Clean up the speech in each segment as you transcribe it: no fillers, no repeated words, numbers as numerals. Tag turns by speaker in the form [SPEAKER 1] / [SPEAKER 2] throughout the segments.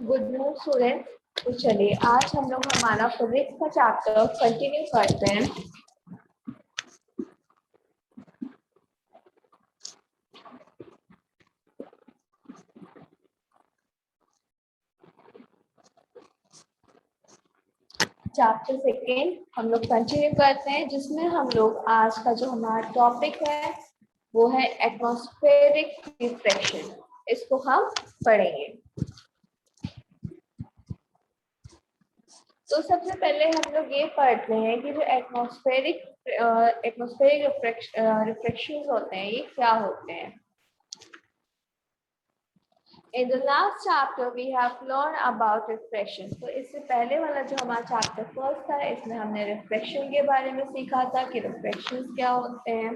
[SPEAKER 1] Good morning student. तो चलिए आज हम लोग हमारा फिजिक्स का चैप्टर कंटिन्यू करते हैं। चैप्टर सेकेंड हम लोग कंटिन्यू करते हैं, जिसमें हम लोग आज का जो हमारा टॉपिक है वो है एटमॉस्फेरिक रिफ्रैक्शन। इसको हम पढ़ेंगे। तो सबसे पहले हम लोग ये पढ़ते हैं कि जो एटमॉस्फेरिक रिफ्रैक्शन होते हैं ये क्या होते हैं। In the last chapter we have learned about refraction. तो इससे पहले वाला जो हमारा चैप्टर फर्स्ट था इसमें हमने रिफ्रैक्शन के बारे में सीखा था कि रिफ्रैक्शंस क्या होते हैं।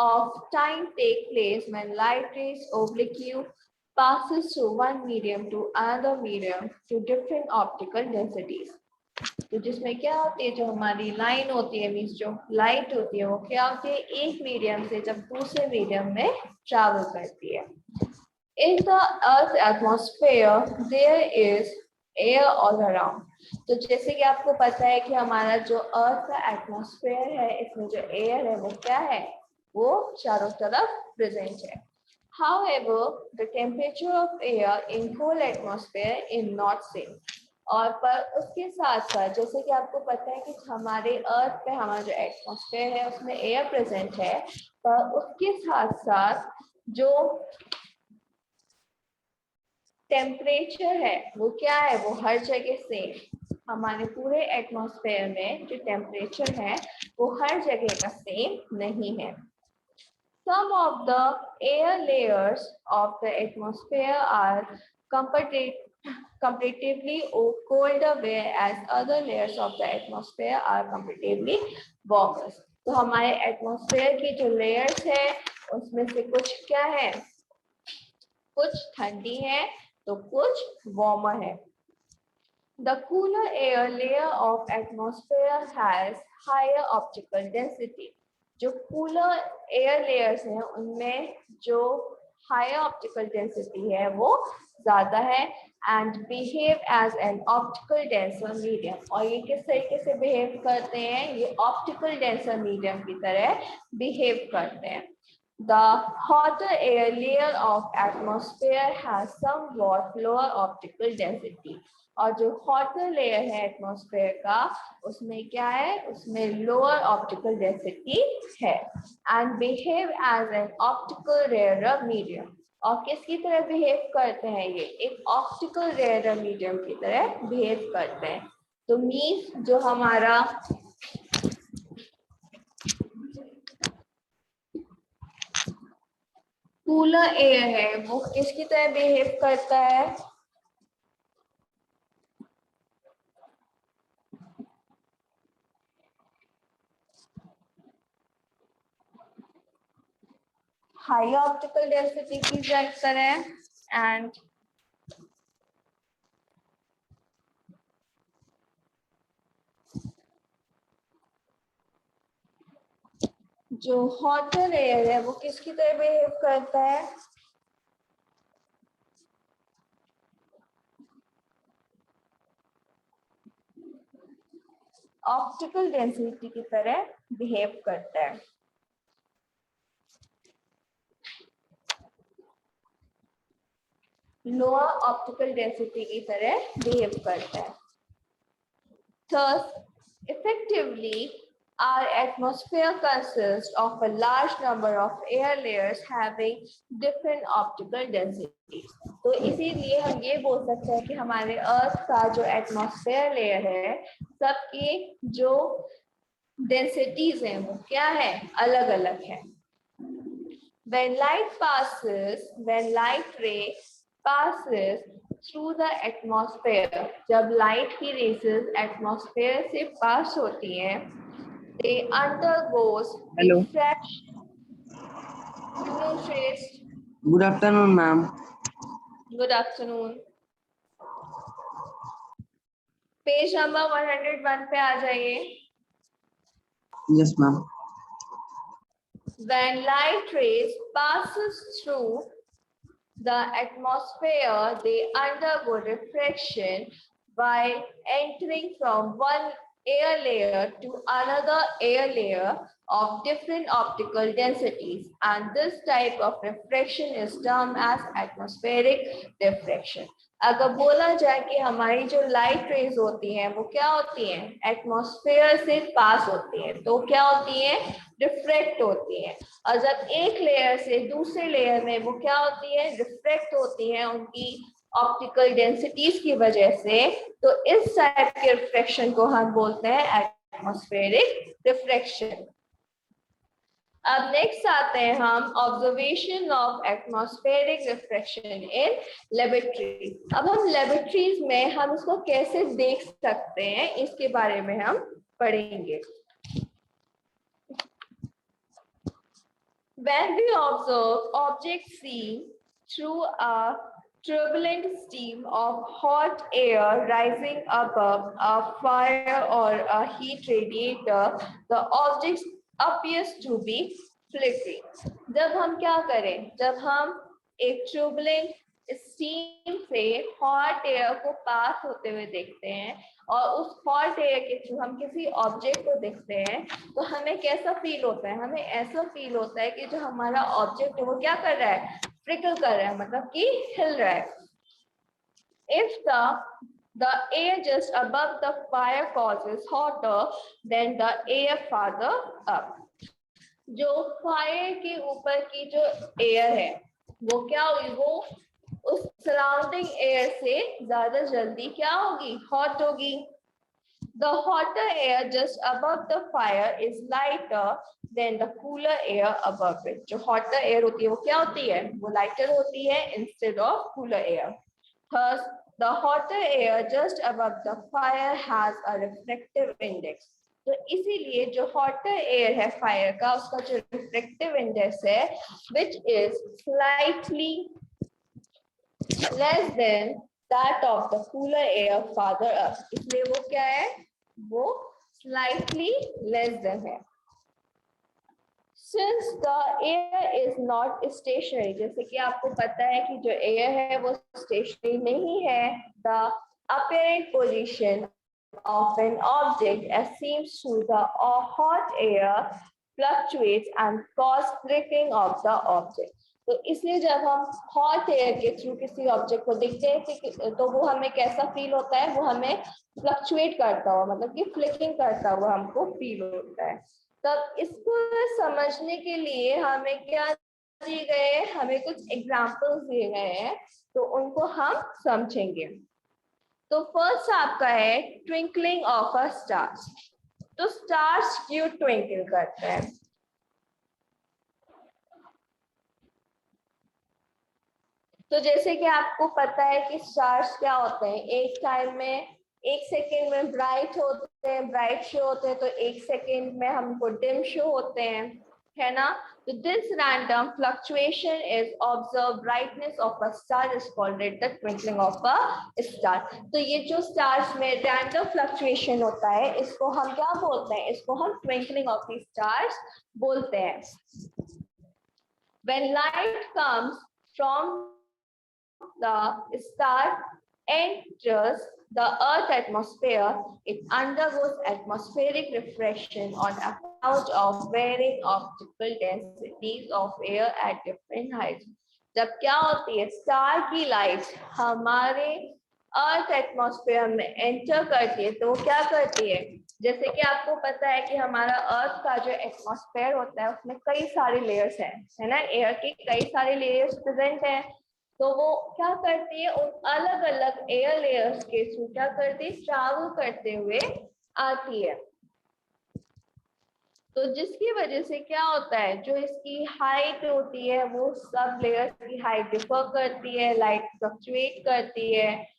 [SPEAKER 1] Of time take place when light rays oblique passes through one medium to another medium to different optical densities. तो जिसमें क्या होती है, जो हमारी लाइन होती है मीन्स जो लाइट होती है वो क्या होती है, एक मीडियम से जब दूसरे मीडियम में ट्रैवल करती है। In the Earth's atmosphere, there is air all around. तो जैसे कि आपको पता है कि हमारा जो अर्थ का एटमॉस्फेयर है इसमें जो एयर है वो क्या है, वो चारों तरफ प्रेजेंट है। However, the temperature of air in cold atmosphere is not same. और पर उसके साथ साथ जैसे कि आपको पता है कि हमारे अर्थ पे हमारा जो एटमॉस्फेयर है उसमें एयर प्रेजेंट है, पर उसके साथ साथ जो टेम्परेचर है वो क्या है, वो हर जगह सेम। हमारे पूरे एटमॉस्फेयर में जो टेम्परेचर है वो हर जगह का सेम नहीं है। Some of the air layers of the atmosphere are comparatively colder, whereas other layers of the atmosphere are comparatively warmer. तो हमारे एटमॉस्फेयर की जो लेयर्स है उसमें से कुछ क्या है, कुछ ठंडी है तो कुछ वार्मर है। The cooler air layer of atmosphere has higher optical density. जो कूलर एयर लेयर्स हैं उनमें जो हायर ऑप्टिकल डेंसिटी है वो ज्यादा है and behave as an optical denser medium. और ये किस तरीके से बिहेव करते हैं, ये ऑप्टिकल डेंसर मीडियम की तरह बिहेव करते हैं। The hotter air layer of atmosphere has somewhat lower optical density. और जो हॉटर लेयर है एटमॉस्फेयर का उसमें क्या है, उसमें लोअर ऑप्टिकल डेंसिटी है and behave as an optical rarer medium. और किसकी तरह बिहेव करते हैं, ये एक ऑप्टिकल रेयर मीडियम की तरह बिहेव करते हैं। तो मीन्स जो हमारा कूलर एयर है वो किसकी तरह बिहेव करता है, हाई ऑप्टिकल डेंसिटी की तरह एंड जो हॉटर एयर है वो किसकी तरह बिहेव करता है, ऑप्टिकल डेंसिटी की तरह बिहेव करता है। लोअर ऑप्टिकल डेंसिटी की तरह बिहेव करता है। Thus, effectively, our atmosphere consists of a large number of air layers having different optical densities. तो इसीलिए हम ये बोल सकते हैं कि हमारे अर्थ का जो एटमॉस्फेयर लेयर है सबकी जो डेंसिटीज हैं वो क्या है, अलग अलग है। When light ray passes through the atmosphere, जब लाइट की रेसेस एटमॉस्फेयर से पास होती हैं, they undergoes refraction.
[SPEAKER 2] Good afternoon, ma'am.
[SPEAKER 1] Good afternoon. Page number 101 पे आ जाइए।
[SPEAKER 2] Yes, ma'am.
[SPEAKER 1] When light rays passes through the atmosphere, they undergo refraction by entering from one air layer to another air layer of different optical densities, and this type of refraction is termed as atmospheric refraction. अगर बोला जाए कि हमारी जो light rays होती हैं वो क्या होती हैं, एटमॉस्फेयर से पास होती हैं, तो क्या होती हैं, रिफ्रेक्ट होती हैं। और जब एक लेयर से दूसरे लेयर में वो क्या होती है, रिफ्रेक्ट होती हैं उनकी ऑप्टिकल डेंसिटीज की वजह से, तो इस टाइप के रिफ्रेक्शन को हम बोलते हैं एटमॉस्फेरिक रिफ्रेक्शन। अब नेक्स्ट आते हैं हम observation of atmospheric refraction in laboratory. अब हम लेबोरेटरीज में हम इसको कैसे देख सकते हैं इसके बारे में हम पढ़ेंगे। When we observe objects seen through a turbulent stream of hot air rising above a fire or a heat radiator, the object appears to be flickering. जब हम क्या करें, जब हम एक turbulent स्टीम से हॉट एयर को पास होते हुए देखते हैं और उस हॉट एयर के थ्रू हम किसी ऑब्जेक्ट को देखते हैं, तो हमें कैसा फील होता है, हमें ऐसा फील होता है कि जो हमारा ऑब्जेक्ट है वो क्या कर रहा है, फ्रिकल कर रहा है, मतलब कि हिल रहा है। If the air just above the fire causes hotter than the air farther up, जो फायर के ऊपर की जो एयर है वो क्या होगी, वो उस सराउंडिंग एयर से ज्यादा जल्दी क्या होगी, हॉट होगी। The hotter air just above the fire is lighter than the cooler air above it. जो hotter air होती है वो क्या होती है, वो lighter होती है instead of cooler air. Thus, the hotter air just above the fire has a refractive index. तो इसीलिए जो hotter air है फायर का, उसका जो refractive index है, which is slightly less than that of the cooler air farther up. इसलिए वो क्या है, वो slightly less than है। Since the air is not stationary, जैसे कि आपको पता है कि जो air है वो stationary नहीं है, the apparent position of an object as seen through the hot air fluctuates and cause flickering of the object. तो इसलिए जब हम हॉट एयर के थ्रू किसी ऑब्जेक्ट को देखते हैं तो वो हमें कैसा फील होता है, वो हमें फ्लक्चुएट करता हुआ, मतलब कि फ्लिकरिंग करता हुआ हमको फील होता है। तब इसको समझने के लिए हमें क्या दिए गए हैं, हमें कुछ एग्जांपल्स दिए गए हैं, तो उनको हम समझेंगे। तो फर्स्ट आपका है ट्विंकलिंग ऑफ अ स्टार्स। तो स्टार्स क्यों ट्विंकल करते हैं, तो जैसे कि आपको पता है कि स्टार्स क्या होते हैं, एक टाइम में, एक सेकेंड में ब्राइट होते हैं, ब्राइट शो होते हैं, तो एक सेकेंड में हमको डिम शो होते हैं, है ना। तो this random fluctuation is observe brightness of a star is called the twinkling of a star. तो ये जो स्टार्स में रैंडम फ्लक्चुएशन होता है, इसको हम क्या बोलते हैं, इसको हम ट्विंकलिंग ऑफ द स्टार्स बोलते हैं। When light comes from the star enters the Earth atmosphere, it undergoes atmospheric refraction on account of varying optical densities of air at different heights. जब क्या होती है, स्टार की लाइट हमारे earth atmosphere में enter करती है, तो क्या करती है, जैसे कि आपको पता है कि हमारा अर्थ का जो एटमॉस्फेयर होता है उसमें कई सारे लेयर्स हैं, है ना, एयर के कई सारे लेयर्स प्रेजेंट हैं। तो वो क्या करती है, उन अलग अलग एयर लेयर्स के थ्रू क्या करती है, ट्रैवल करते हुए आती है। तो जिसकी वजह से क्या होता है, जो इसकी हाइट होती है वो सब लेयर्स की हाइट डिफर करती है, लाइट फ्लक्चुएट करती है।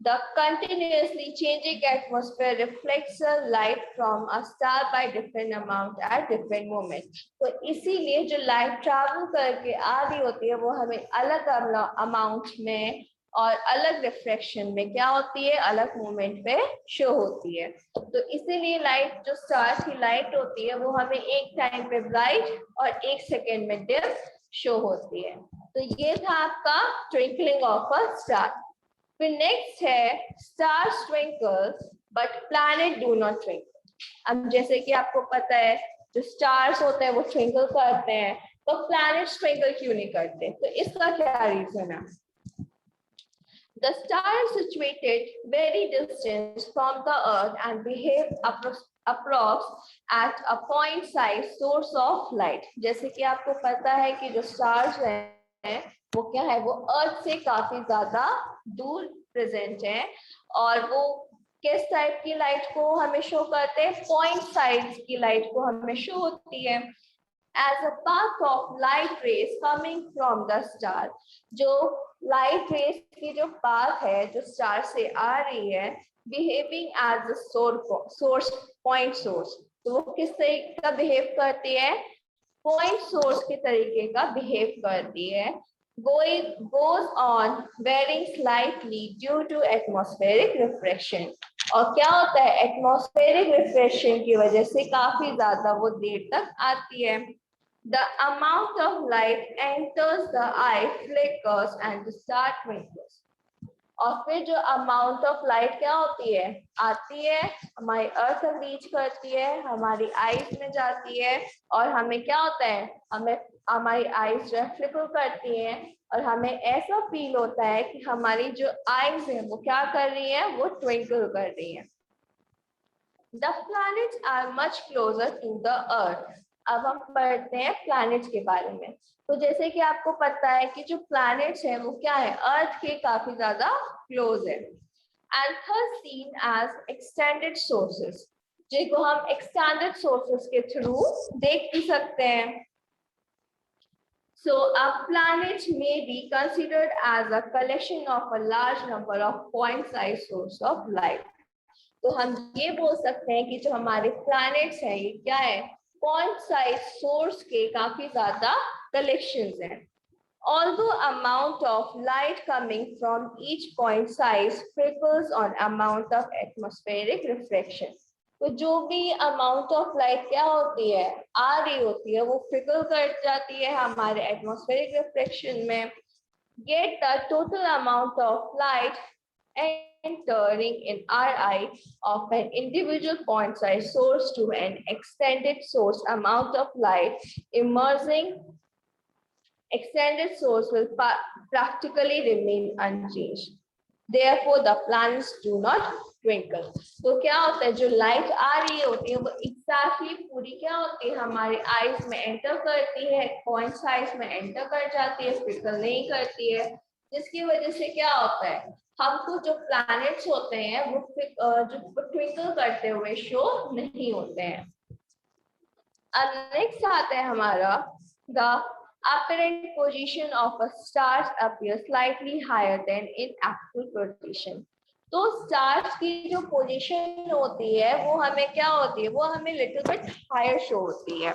[SPEAKER 1] The continuously changing atmosphere reflects the light from a star by different amount at different moments. तो इसीलिए जो लाइट ट्रैवल करके आ रही होती है वो हमें अलग अमाउंट में और अलग रिफ्लेक्शन में क्या होती है, अलग मोमेंट पे शो होती है। तो इसीलिए लाइट, जो स्टार की लाइट होती है वो हमें एक टाइम पे ब्राइट और एक सेकेंड में डिम शो होती है। तो ये था आपका ट्विंकलिंग ऑफ अ स्टार। फिर नेक्स्ट है stars twinkles but planet do not twinkle. अब जैसे कि आपको पता है जो स्टार्स होते हैं वो ट्विंकल करते हैं, तो प्लैनेट्स ट्विंकल क्यों नहीं करते? तो इसका क्या रीजन है? The star is situated very distant from the earth and behave approx at a point size source of light। जैसे कि आपको पता है कि जो स्टार्स हैं वो क्या है, वो अर्थ से काफी ज्यादा दूर प्रेजेंट है, और वो किस टाइप की लाइट को हमें शो करते हैं? पॉइंट साइज की लाइट को हमें शो होती है। As a path of light rays coming from the star, जो लाइट रेस की जो पाथ है जो स्टार से आ रही है, behaving as a source point source, तो वो किस तरीके का बिहेव करती है? पॉइंट सोर्स के तरीके का बिहेव करती है। goes on varying slightly due to atmospheric refraction। और क्या होता है? एटमॉस्फेरिक रिफ्रेक्शन की वजह से काफी ज्यादा वो देर तक आती है। The amount of light enters the eye flickers and the star twinkles। और फिर जो अमाउंट ऑफ लाइट क्या होती है? आती है, हमारी अर्थ तक रीच करती है, हमारी आईज में जाती है, और हमें क्या होता है? हमें हमारी आईज जो है फ्लिकर करती हैं, और हमें ऐसा फील होता है कि हमारी जो आईज है वो क्या कर रही है? वो ट्विंकल कर रही है। The planets are much closer to the earth। अब हम पढ़ते हैं प्लैनेट्स के बारे में। तो जैसे कि आपको पता है कि जो प्लैनेट्स हैं वो क्या है? अर्थ के काफी ज्यादा क्लोज है। And third seen as extended sources, जिनको हम एक्सटेंडेड सोर्सेस के थ्रू देख भी सकते हैं। So a planet may be considered as a collection of a large number of point-sized sources of light। तो हम ये बोल सकते हैं कि जो हमारे प्लैनेट्स हैं ये क्या है? पॉइंट साइज सोर्स के काफी ज्यादा कलेक्शंस हैं। Although amount of light coming from each point size differs on amount of atmospheric refraction। तो जो भी अमाउंट ऑफ लाइट क्या होती है? आ रही होती है, वो फिकल कर जाती है हमारे एटमॉस्फेरिक रिफ्लेक्शन में। Yet the total amount of light entering in our eye of an individual point size source to an extended source amount of light emerging extended source will practically remain unchanged। Therefore the planets do not twinkle। तो क्या होता है? जो light आ रही होती है वो exactly पूरी क्या होती है? हमारे आईज में एंटर करती है, पॉइंट साइज में एंटर कर जाती है, ट्विंकल नहीं करती है, जिसकी वजह से क्या होता है? हमको जो प्लैनेट्स होते हैं वो जो ट्विंकल करते हुए शो नहीं होते हैं। अब नेक्स्ट आता है हमारा the apparent position of a star appears slightly higher than in actual position। तो स्टार्स की जो पोजीशन होती है वो हमें क्या होती है? वो हमें लिटिल बिट हायर शो होती है।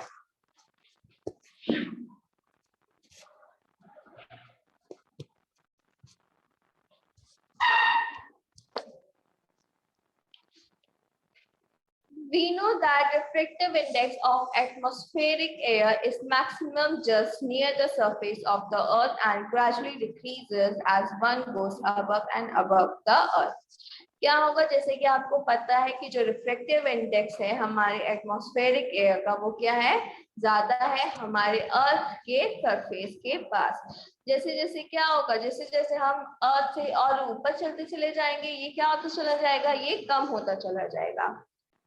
[SPEAKER 1] We know that refractive index of atmospheric air is maximum just near the surface of the earth and gradually decreases as one goes above and above the earth। क्या होगा? जैसे कि आपको पता है कि जो रिफ्लेक्टिव इंडेक्स है हमारे एटमॉस्फेरिक एयर का वो क्या है? ज्यादा है हमारे अर्थ के सरफेस के पास। जैसे जैसे क्या होगा? जैसे जैसे हम अर्थ से और ऊपर चलते चले जाएंगे, ये क्या होता चला जाएगा? ये कम होता चला जाएगा।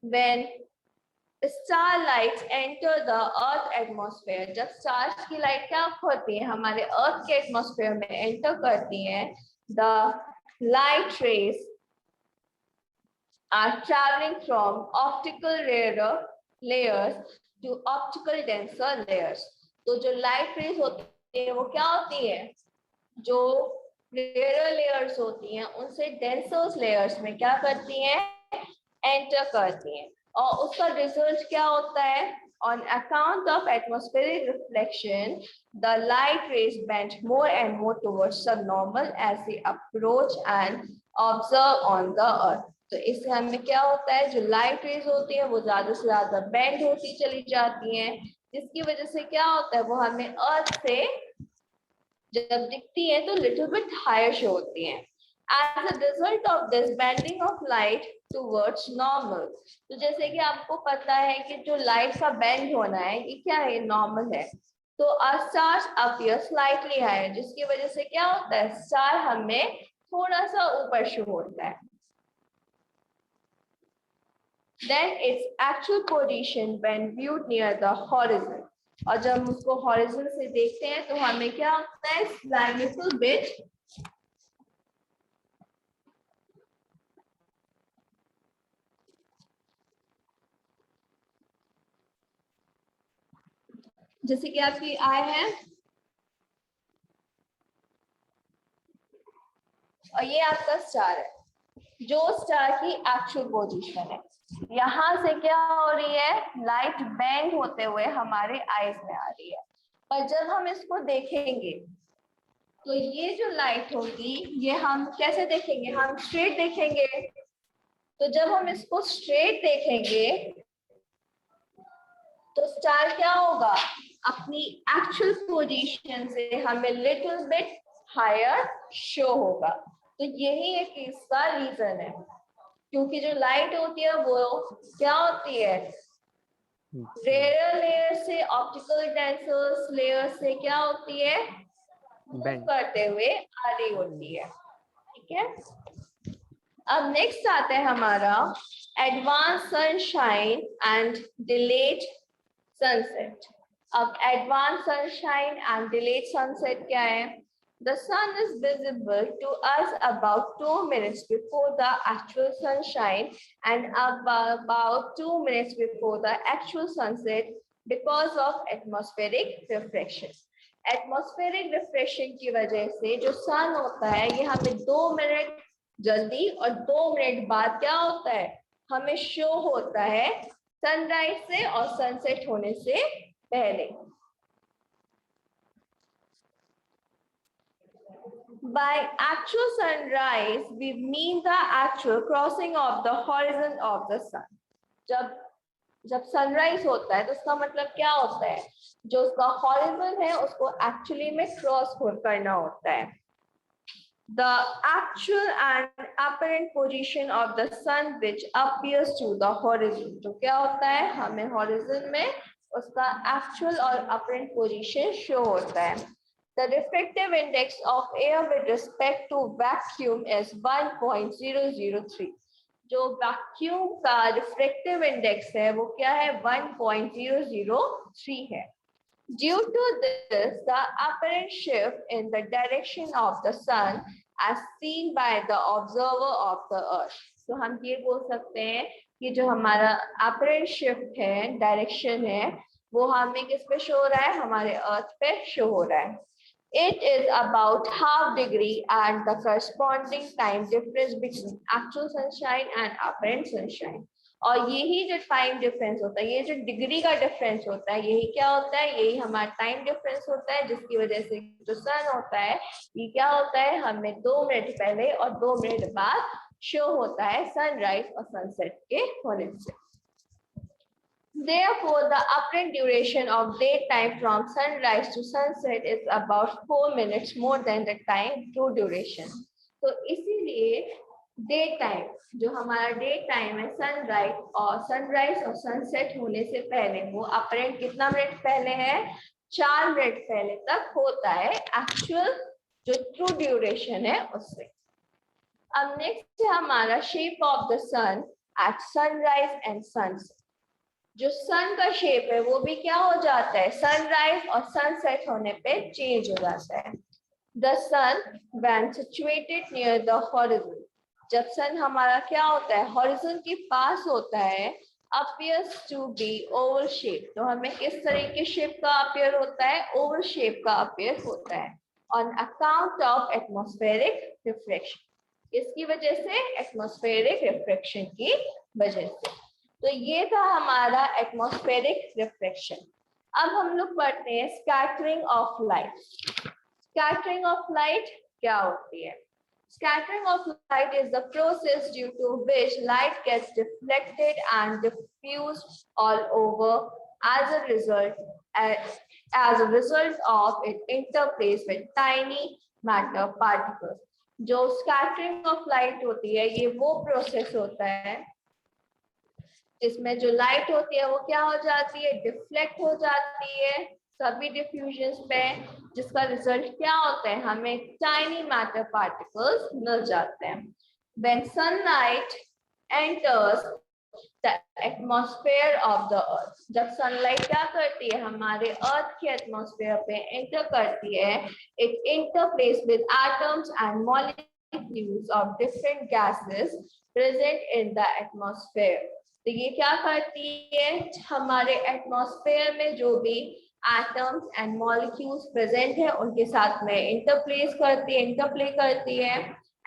[SPEAKER 1] When starlights enter the earth atmosphere, जब स्टार्स की लाइट क्या होती है? हमारे अर्थ के एटमॉस्फेयर में एंटर करती हैं, the light rays are traveling from optical rarer layers to optical denser layers। तो जो लाइट रेज होती है वो क्या होती है? जो रेयर लेयर्स होती हैं उनसे डेंसर लेयर्स में क्या करती हैं? एंटर करती हैं, और उसका रिजल्ट क्या होता है? On account of atmospheric reflection, the light rays bend more and more towards the normal as they approach and observe on the earth। तो इससे हमें क्या होता है? जो लाइट रेज होती है वो ज्यादा से ज्यादा बेंड होती चली जाती हैं, जिसकी वजह से क्या होता है? वो हमें अर्थ से जब दिखती है तो लिटिल बिट हायर शो होती है। As a result of this bending of light towards normal, तो जैसे कि आपको पता है कि जो लाइट का बेंड होना है ये क्या है, नॉर्मल है। तो a star appears slightly higher, जिसकी वजह से क्या होता है, स्टार हमें थोड़ा सा ऊपर शो होता है। Then its actual position when viewed near the horizon, और जब हम उसको horizon से देखते हैं तो हमें क्या होता है, slightly little bit जैसे कि आपकी आई है और ये आपका स्टार है, जो स्टार की एक्चुअल पोजीशन है। यहाँ से क्या हो रही है, लाइट बेंड होते हुए हमारे आईज में आ रही है। पर जब हम इसको देखेंगे तो ये जो लाइट होगी ये हम कैसे देखेंगे, हम स्ट्रेट देखेंगे। तो जब हम इसको स्ट्रेट देखेंगे तो स्टार क्या होगा, अपनी एक्चुअल पोजीशन से हमें लिटिल बिट हायर शो होगा। तो यही एक इसका रीजन है, क्योंकि जो लाइट होती है वो क्या होती है, रेयर लेयर से ऑप्टिकल टेंसर्स लेयर से क्या होती है, मूव करते हुए आ रही होती है। ठीक है, अब नेक्स्ट आता है हमारा advance sunshine and delayed sunset. अब advance sunshine and delayed sunset क्या है, the sun is visible to us about 2 minutes before the actual sunshine and about 2 minutes before the actual sunset because of atmospheric refraction. Atmospheric refraction की वजह से जो sun होता है ये हमें 2 मिनट जल्दी और 2 मिनट बाद क्या होता है, हमें शो होता है सनराइज से और सनसेट होने से पहले। By actual sunrise, we mean the actual crossing of the horizon of the sun. जब सनराइज होता है तो उसका मतलब क्या होता है, जो उसका हॉरिजन है उसको एक्चुअली में क्रॉस करना होता है। The actual and apparent position of the sun which appears to the horizon, तो क्या होता है, हमें हॉरिजन में उसका एक्चुअल और apparent position शो होता है। The refractive index of air with respect to vacuum is 1.003. जो वैक्यूम का रिफ्रैक्टिव इंडेक्स है वो क्या है, 1.003 है। Due to this, the apparent shift in the direction of the sun as seen by the observer of the earth. तो हम ये बोल सकते हैं कि जो हमारा apparent shift है, डायरेक्शन है, वो हमें किस पे शो हो रहा है, हमारे अर्थ पे शो हो रहा है। It is about half degree and the corresponding time difference between actual sunshine and apparent sunshine. और यही जो टाइम डिफरेंस होता है, ये जो डिग्री का डिफरेंस होता है, यही क्या होता है, यही हमारा टाइम डिफरेंस होता है, जिसकी वजह से जो सन होता है ये क्या होता है, हमें 2 मिनट पहले और 2 मिनट बाद शो होता है सनराइज और सनसेट के होने से। Therefore, the apparent duration of daytime from sunrise to sunset is about 4 minutes more than the time true duration. तो इसीलिए डे टाइम, जो हमारा डे टाइम है सनराइज और सनसेट होने से पहले, वो अपरेंट कितना मिनट पहले है, 4 मिनट पहले तक होता है एक्चुअल जो ट्रू ड्यूरेशन है उससे। अब नेक्स्ट है हमारा shape of the sun at sunrise and sunset. जो सन का शेप है वो भी क्या हो जाता है, सनराइज और सनसेट होने पे चेंज हो जाता है। The sun when situated near the horizon, जब सन हमारा क्या होता है, हॉरिजन के पास होता है, appears to be oval shape. तो हमें किस तरह के शेप का अपीयर होता है, ओवल शेप का अपीयर होता है, on account of atmospheric refraction. इसकी वजह से एटमॉस्फेरिक रिफ्रैक्शन की वजह से। तो ये था हमारा एटमॉस्फेरिक रिफ्रैक्शन। अब हम लोग पढ़ते हैं scattering of light. Scattering of light क्या होती है? Scattering of light is the process due to which light gets deflected and diffused all over as a result of it interplays with tiny matter particles. जो scattering of light होती है ये वो process होता है जिसमें जो लाइट होती है वो क्या हो जाती है, डिफ्लेक्ट हो जाती है सभी डिफ्यूजन्स पे, जिसका रिजल्ट क्या होता है, हमें टाइनी मैटर पार्टिकल्स मिल जाते हैं. When sunlight enters the atmosphere of the earth, जब सनलाइट क्या करती है हमारे अर्थ के एटमॉस्फेयर पे एंटर करती है, it interplays with atoms and molecules of different gases present in the atmosphere. तो ये क्या करती है, हमारे एटमॉस्फेयर में जो भी एटम्स एंड मॉलिक्यूल्स प्रेजेंट है उनके साथ में इंटरप्ले करती है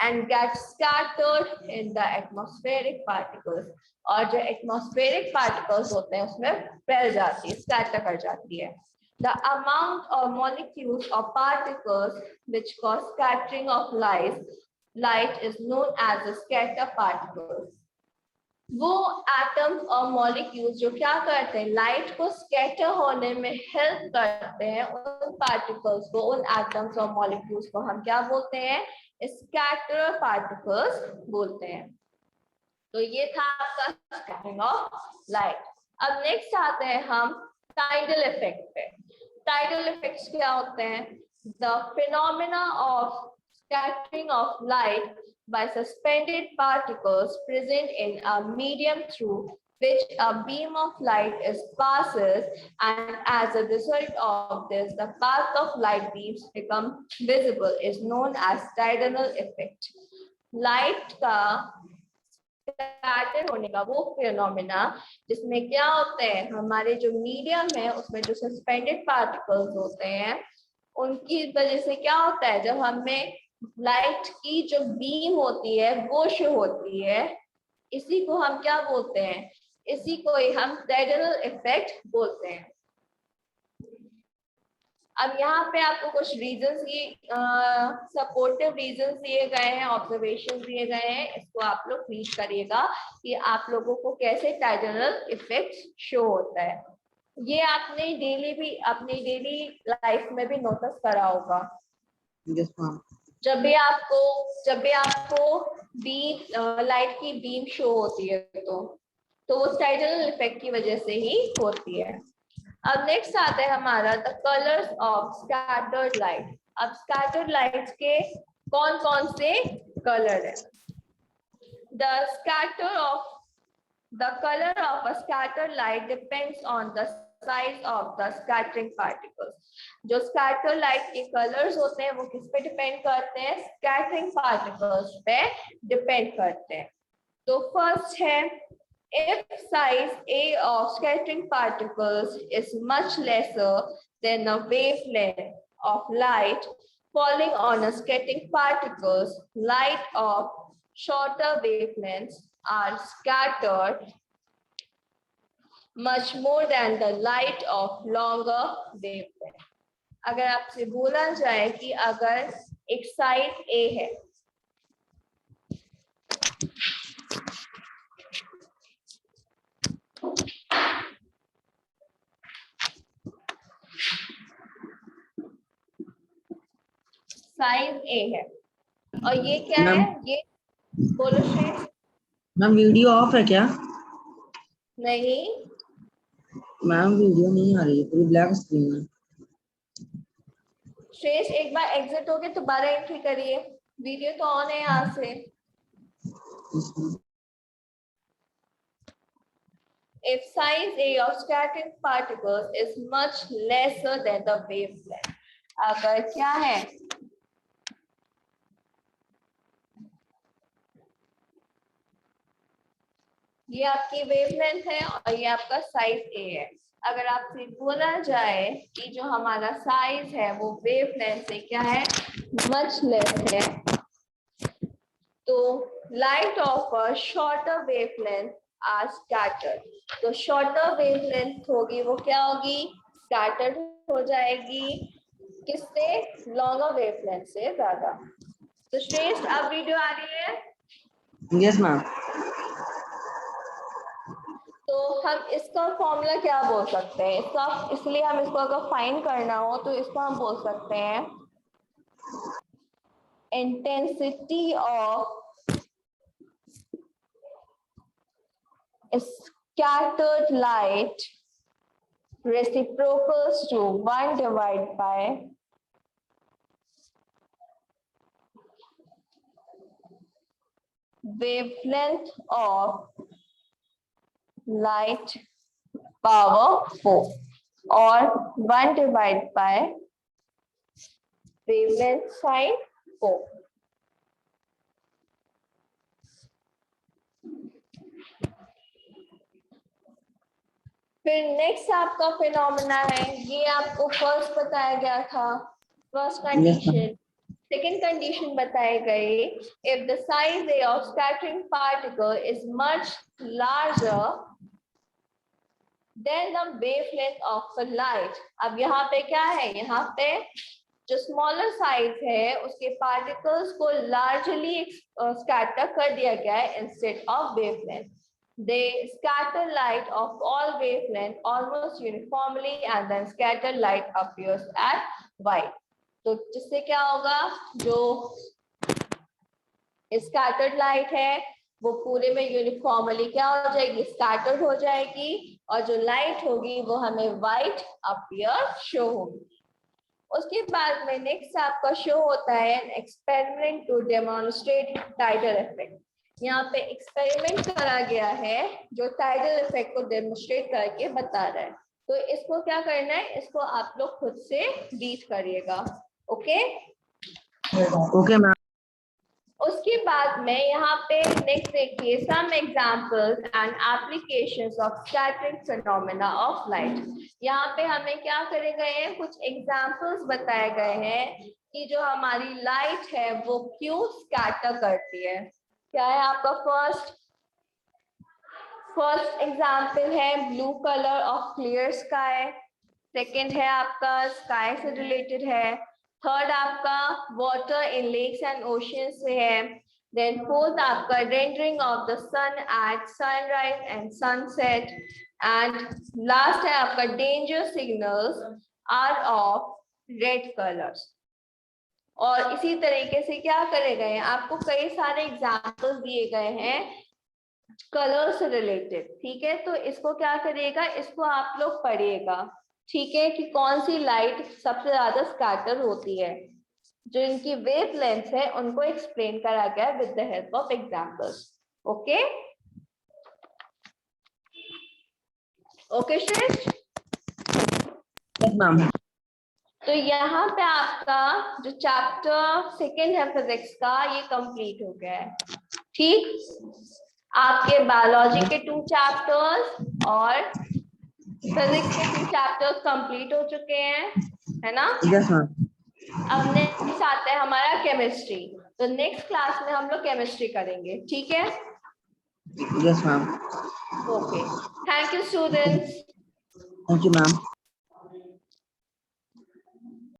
[SPEAKER 1] and get scattered in the atmospheric particles. और जो atmospheric particles होते हैं उसमें फैल जाती है, scatter कर जाती है. The amount of molecules or particles which cause scattering of light is known as the scatter particles. वो एटम्स और मॉलिक्यूल्स जो क्या करते हैं, लाइट को स्कैटर होने में हेल्प करते हैं, उन पार्टिकल्स को, उन एटम्स और मॉलिक्यूल्स को हम क्या बोलते हैं, स्कैटर पार्टिकल्स बोलते हैं. तो ये था आपका स्कैटरिंग ऑफ लाइट. अब नेक्स्ट आते हैं हम टाइडल इफेक्ट पे. टाइडल इफेक्ट्स क्या होते हैं, the phenomena of scattering of light by suspended particles present in a medium through which a beam of light passes, and as a result of this the path of light beams become visible, is known as tidal effect. Light का scatter होने का वो phenomena जिसमें क्या होते हैं, हमारे जो मीडियम है उसमें जो सस्पेंडेड पार्टिकल्स होते हैं उनकी वजह से क्या होता है, जब हमें लाइट की जो बीम होती है वो शो होती है, इसी को हम क्या बोलते हैं, इसी को हम टाइडल इफेक्ट बोलते हैं. अब यहाँ पे आपको कुछ रीजंस ये सपोर्टिव रीजंस दिए गए हैं, ऑब्जर्वेशन दिए गए हैं, इसको आप लोग रीड करिएगा कि आप लोगों को कैसे टाइडल इफेक्ट शो होता है. ये आपने अपनी डेली लाइफ में भी नोटिस करा होगा.
[SPEAKER 2] Yes, ma'am.
[SPEAKER 1] जब भी आपको लाइट की बीम शो होती है तो वो टाइडल इफेक्ट की वजह से ही होती है. अब नेक्स्ट आता है हमारा the colours of scattered light. अब स्कैटर्ड लाइट के कौन कौन से कलर है. The color of a scattered light depends on the size of the scattering particles. जो स्कैटर लाइट के कलर्स होते हैं वो किस पे डिपेंड करते हैं, स्कैटरिंग पार्टिकल्स पे डिपेंड करते हैं. तो फर्स्ट है, if size A of scattering particles is much lesser than the wavelength of light falling on a scattering particles, light of shorter wavelengths are scattered much more than the light of longer wavelength. अगर आपसे बोला जाए कि अगर एक size A है, size A है और ये क्या है, ये बोलो श्रेष्ठ.
[SPEAKER 2] मैम वीडियो ऑफ है क्या?
[SPEAKER 1] नहीं
[SPEAKER 2] मैम वीडियो नहीं आ रही है, पूरी ब्लैक स्क्रीन है.
[SPEAKER 1] श्रेष्ठ एक बार एग्जिट होके दोबारा एंट्री करिए, वीडियो तो ऑन है यहाँ से. If size A of scattering particles is much lesser than the wavelength, अगर क्या है, ये आपकी वेवलेंथ है और ये आपका साइज A है. अगर आपसे बोला जाए कि जो हमारा साइज है वो वेवलेंथ से क्या है, मच लेस है, तो light of a shorter wavelength are scattered. तो शॉर्टर वेवलेंथ होगी वो क्या होगी, स्कैटर्ड हो जाएगी. किससे, लॉन्गर वेवलेंथ से ज्यादा. तो श्रेष्ठ अब वीडियो आ रही है.
[SPEAKER 2] Yes ma'am.
[SPEAKER 1] तो हम इसका फॉर्मूला क्या बोल सकते हैं, इसका, इसलिए हम इसको अगर फाइंड करना हो तो इसको हम बोल सकते हैं intensity of scattered light reciprocals to 1 divided by wavelength of light power 4 or 1 divided by wavelength sine 4. फिर नेक्स्ट आपका फिनोमेना है, ये आपको फर्स्ट बताया गया था, फर्स्ट कंडीशन। सेकेंड कंडीशन बताए गए, if the size A of scattering particle is much larger than the wavelength of the light. अब यहाँ पे क्या है, यहाँ पे जो स्मॉलर साइज है उसके पार्टिकल्स को लार्जली स्कैटर कर दिया गया है instead of wavelength. They scatter light of all wavelength almost uniformly and then scattered light appears at white. तो जिससे क्या होगा, जो scattered light है वो पूरे में यूनिफॉर्मली क्या हो जाएगी, स्कैटर्ड हो जाएगी, और जो लाइट होगी वो हमें व्हाइट अपीयर शो होगी। उसके बाद में नेक्स्ट आपका शो होता है experiment to demonstrate tidal effect. यहाँ पे एक्सपेरिमेंट करा गया है जो टाइडल इफेक्ट को डेमोन्स्ट्रेट करके बता रहा है। तो इसको क्या करना है, इसको आप लोग खुद से रीड करिएगा। Okay
[SPEAKER 2] okay ma'am.
[SPEAKER 1] उसके बाद में यहाँ पे नेक्स्ट देखिए, some examples and applications of scattering phenomena of light. यहाँ पे हमें क्या करे गए हैं, कुछ एग्जांपल्स बताए गए हैं कि जो हमारी लाइट है वो क्यों स्कैटर करती है। क्या है आपका फर्स्ट एग्जांपल है blue colour of clear sky. Second है आपका स्काई से रिलेटेड है। थर्ड आपका water in lakes and ocean से है। देन फोर्थ आपका rendering of the sun at sunrise and sunset. And last है आपका danger signals are of red colours. और इसी तरीके से क्या करे गए हैं, आपको कई सारे एग्जाम्पल्स दिए गए हैं कलर से रिलेटेड। ठीक है, तो इसको क्या करिएगा, इसको आप लोग पढ़िएगा। ठीक है, कि कौन सी लाइट सबसे ज्यादा स्कैटर होती है, जो इनकी वेवलेंथ है उनको एक्सप्लेन करा गया with the help of examples. Okay okay श्रेष्ठ,
[SPEAKER 2] मैम।
[SPEAKER 1] तो यहाँ पे आपका जो चैप्टर सेकेंड है फिजिक्स का ये कंप्लीट हो गया है। ठीक, आपके बायोलॉजी के 2 चैप्टर्स और फिजिक्स के 2 चैप्टर्स कंप्लीट हो चुके हैं, है ना?
[SPEAKER 2] Yes ma'am.
[SPEAKER 1] अब नेक्स्ट आता है हमारा केमिस्ट्री। तो नेक्स्ट क्लास में हम लोग केमिस्ट्री करेंगे। ठीक है,
[SPEAKER 2] yes ma'am.
[SPEAKER 1] Okay, thank you students.
[SPEAKER 2] Thank you ma'am.